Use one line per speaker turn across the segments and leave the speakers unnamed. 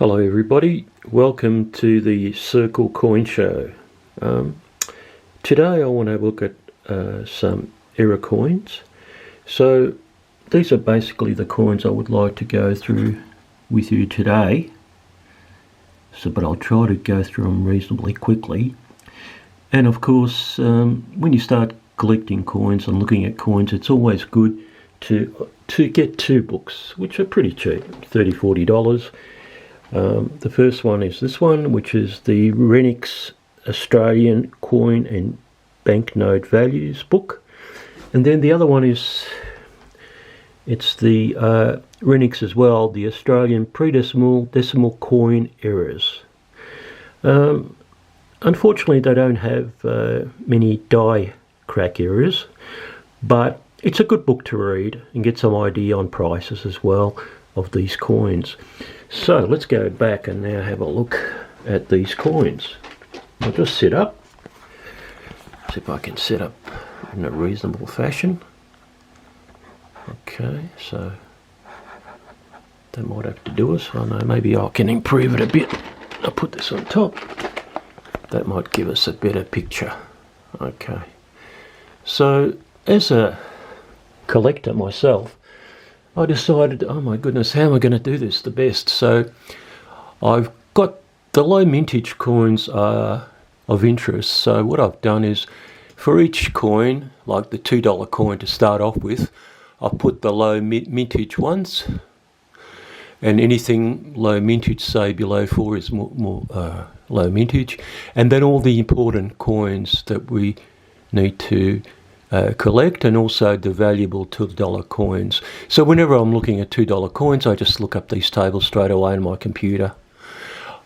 Hello everybody, welcome to the Circle Coin Show. Today I want to look at some error coins. So these are basically the coins I would like to go through with you today. But I'll try to go through them reasonably quickly. And of course, when you start collecting coins and looking at coins, it's always good to get two books, which are pretty cheap, $30–40. The first one is this one, which is the Renniks Australian Coin and Banknote Values book, and then the other one is the Renniks as well, the Australian Decimal Coin Errors. Unfortunately, they don't have many die crack errors, but it's a good book to read and get some idea on prices as well of these coins. So let's go back and now have a look at these coins. I'll just set up, see if I can set up in a reasonable fashion. Okay, so that might have to do us. I know maybe I can improve it a bit. I'll put this on top. That might give us a better picture. Okay, so as a collector myself, I decided, oh my goodness, how am I going to do this the best? So I've got the low mintage coins are of interest. So what I've done is for each coin, like the $2 coin to start off with, I put the low mintage ones, and anything low mintage, say below 4, is more low mintage, and then all the important coins that we need to collect, and also the valuable $2 coins. So whenever I'm looking at $2 coins, I just look up these tables straight away on my computer.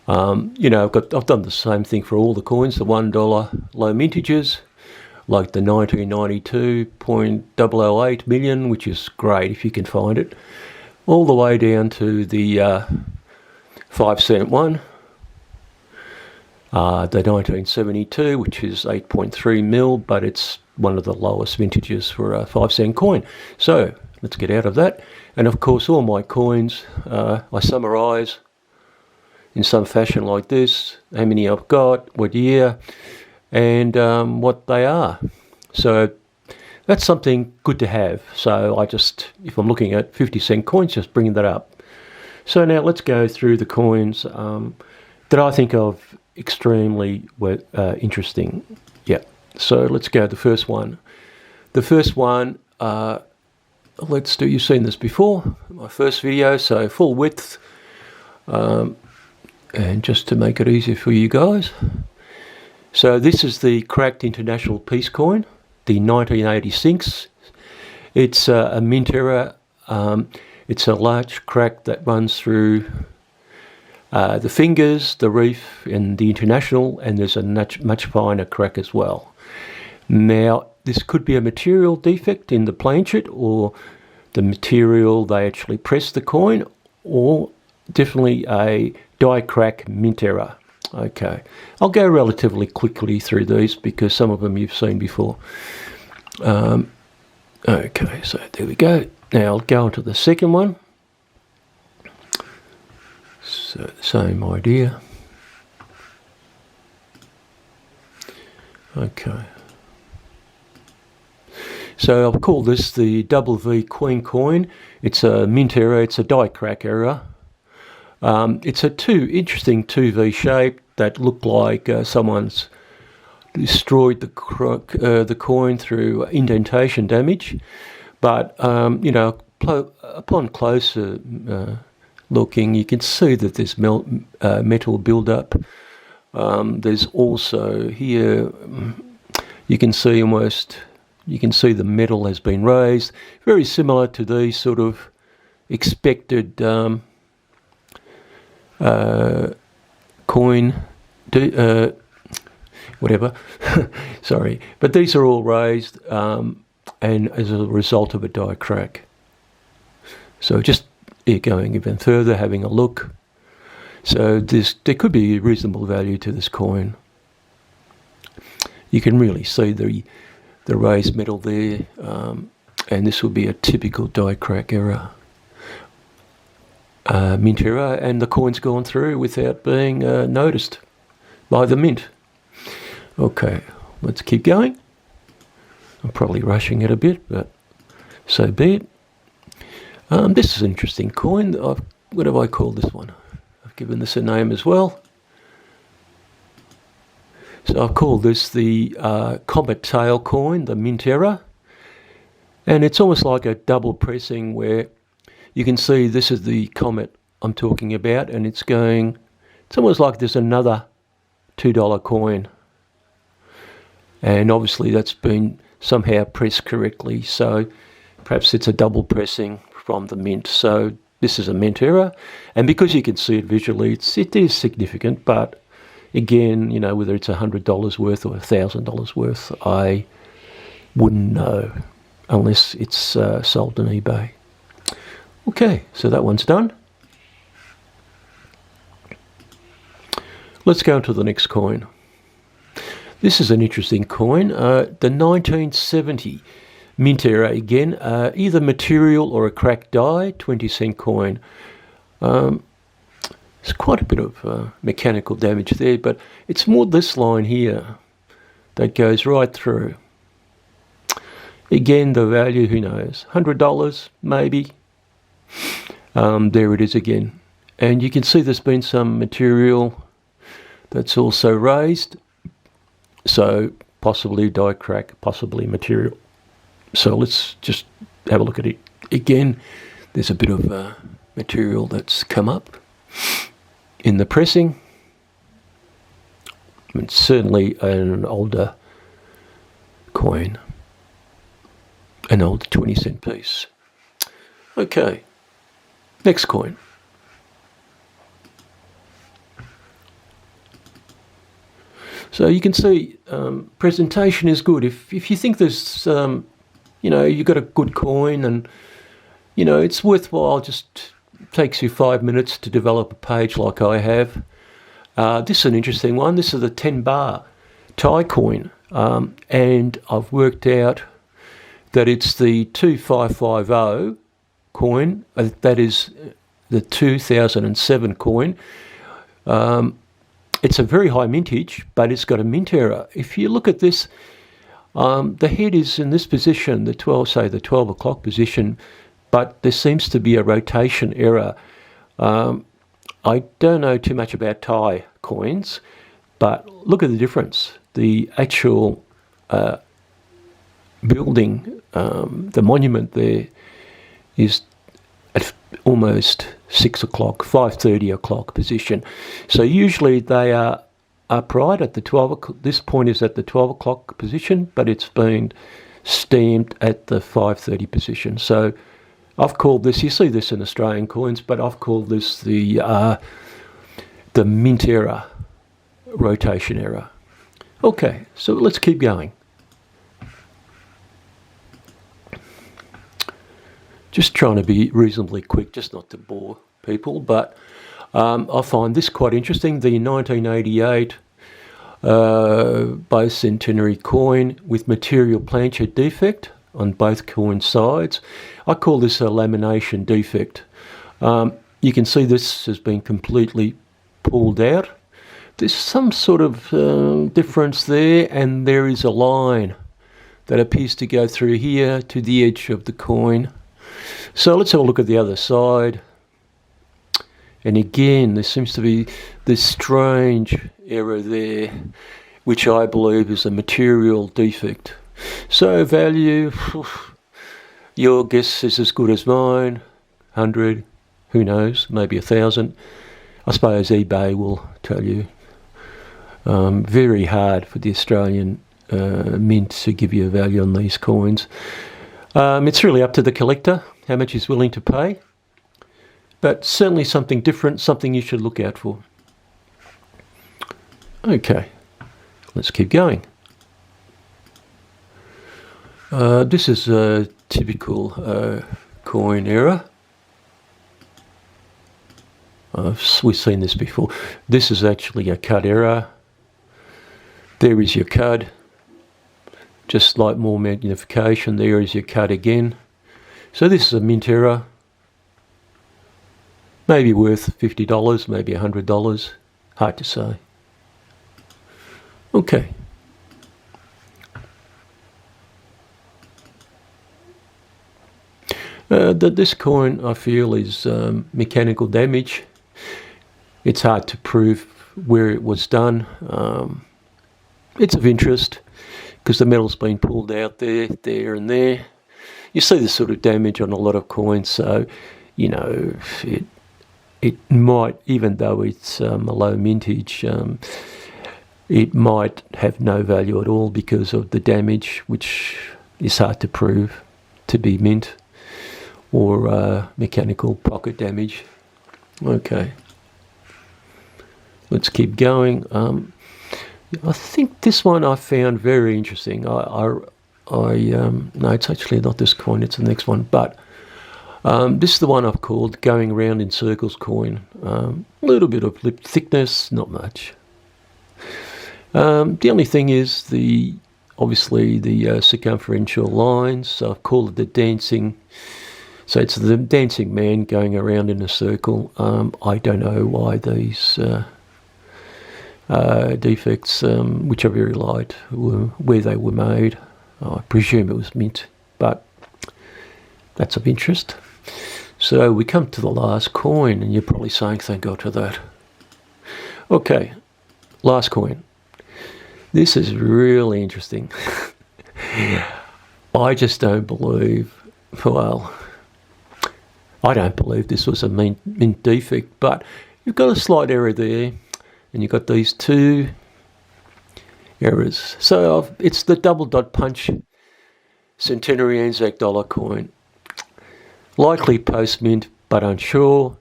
I've done the same thing for all the coins, the $1 low mintages, like the 1992.008 million, which is great if you can find it, all the way down to the 5-cent one, the 1972, which is 8.3 mil, but it's one of the lowest vintages for a 5-cent coin. So let's get out of that. And of course, all my coins, I summarise in some fashion like this: how many I've got, what year, and what they are. So that's something good to have. So I just, if I'm looking at 50-cent coins, just bring that up. So now let's go through the coins that I think of extremely interesting. Yeah. So let's go to the first one. The first one, let's do, you've seen this before, my first video, so full width, and just to make it easier for you guys. So this is the cracked international peace coin, the 1986. It's a mint error. It's a large crack that runs through the fingers, the reef, and the international, and there's a much finer crack as well. Now, this could be a material defect in the planchet, or the material they actually press the coin, or definitely a die crack mint error. Okay, I'll go relatively quickly through these because some of them you've seen before. Okay, so there we go. Now I'll go on to the second one. So same idea. Okay. So I've called this the Double V Queen coin. It's a mint error, it's a die crack error. It's a interesting 2V shape that looked like someone's destroyed the coin through indentation damage. But, upon closer looking, you can see that there's metal build-up. There's also here, you can see the metal has been raised, very similar to these sort of expected coin, whatever, sorry, but these are all raised and as a result of a die crack. So just going even further, having a look. So there could be reasonable value to this coin. You can really see the raised metal there, and this will be a typical die crack error. mint error, and the coin's gone through without being noticed by the mint. Okay, let's keep going. I'm probably rushing it a bit, but so be it. This is an interesting coin. What have I called this one? I've given this a name as well. So I've called this the Comet Tail coin, the mint error. And it's almost like a double pressing where you can see this is the comet I'm talking about, and it's almost like there's another $2 coin. And obviously that's been somehow pressed correctly, so perhaps it's a double pressing from the mint. So this is a mint error, and because you can see it visually, it is significant, but again, you know, whether it's $100 worth or $1,000 worth, I wouldn't know unless it's sold on eBay. Okay, so that one's done. Let's go on to the next coin. This is an interesting coin, the 1970 mint error again, either material or a cracked die, 20-cent coin. There's quite a bit of mechanical damage there, but it's more this line here that goes right through. Again, the value, who knows, $100 maybe. There it is again. And you can see there's been some material that's also raised. So possibly die crack, possibly material. So let's just have a look at it. Again, there's a bit of material that's come up in the pressing. I mean, certainly an older coin, an older 20-cent piece. Okay, next coin. So you can see presentation is good. If you think there's, you know, you've got a good coin and, you know, it's worthwhile, just takes you 5 minutes to develop a page like I have. This is an interesting one. This is the 10-bar Thai coin. And I've worked out that it's the 2550 coin. That is the 2007 coin. It's a very high mintage, but it's got a mint error. If you look at this, the head is in this position, the 12 o'clock position, but there seems to be a rotation error. I don't know too much about Thai coins, but look at the difference. The actual building, the monument there, is at almost 6 o'clock, 5:30 o'clock position. So usually they are upright at the 12 o'clock. This point is at the 12 o'clock position, but it's been stamped at the 5:30 position. So I've called this, you see this in Australian coins, but I've called this the mint error, rotation error. Okay, so let's keep going. Just trying to be reasonably quick, just not to bore people, but I find this quite interesting. The 1988 bicentenary coin with material plancher defect on both coin sides. I call this a lamination defect. You can see this has been completely pulled out. There's some sort of difference there, and there is a line that appears to go through here to the edge of the coin. So let's have a look at the other side. And again, there seems to be this strange error there, which I believe is a material defect. So value, your guess is as good as mine, 100, who knows, maybe 1,000. I suppose eBay will tell you. Very hard for the Australian mint to give you a value on these coins. It's really up to the collector how much he's willing to pay, but certainly something different, something you should look out for. Okay, let's keep going. This is a typical coin error. We've seen this before. This is actually a cud error. There is your cud. Just like more magnification, there is your cud again. So this is a mint error. Maybe worth $50, maybe $100. Hard to say. Okay. This coin, I feel, is mechanical damage. It's hard to prove where it was done. It's of interest because the metal's been pulled out there and there. You see this sort of damage on a lot of coins, so, you know, it might, even though it's a low mintage, it might have no value at all because of the damage, which is hard to prove to be mint or mechanical pocket damage. Okay, let's keep going. I think this one I found very interesting. No, it's actually not this coin, it's the next one, but this is the one I've called Going Round in Circles coin. A little bit of lip thickness, not much. The only thing is obviously the circumferential lines. So I've called it the dancing. So it's the dancing man going around in a circle. I don't know why these defects, which are very light, where they were made. I presume it was mint, but that's of interest. So we come to the last coin, and you're probably saying, thank God for that. Okay, last coin. This is really interesting. I just don't believe, well, I don't believe this was a mint defect, but you've got a slight error there, and you've got these two errors. So it's the double dot punch Centenary Anzac dollar coin. Likely post-mint, but unsure.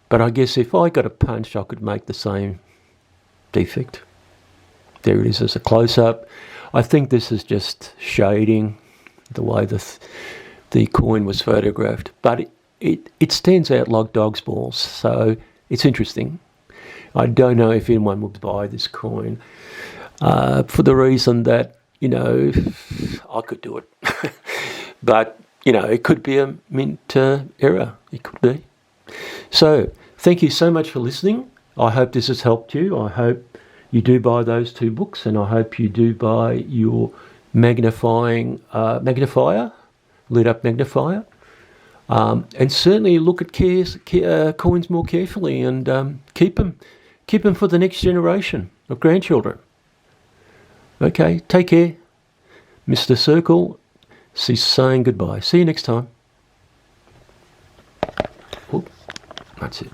But I guess if I got a punch, I could make the same defect. There it is as a close-up. I think this is just shading, the way the coin was photographed. But it stands out like dog's balls, so it's interesting. I don't know if anyone would buy this coin for the reason that, you know, I could do it. But, you know, it could be a mint error. It could be. So, thank you so much for listening. I hope this has helped you. I hope you do buy those two books, and I hope you do buy your magnifier, lit-up magnifier. And certainly look at coins more carefully and keep them for the next generation of grandchildren. Okay, take care. Mr. Circle, saying goodbye. See you next time. Oh, that's it.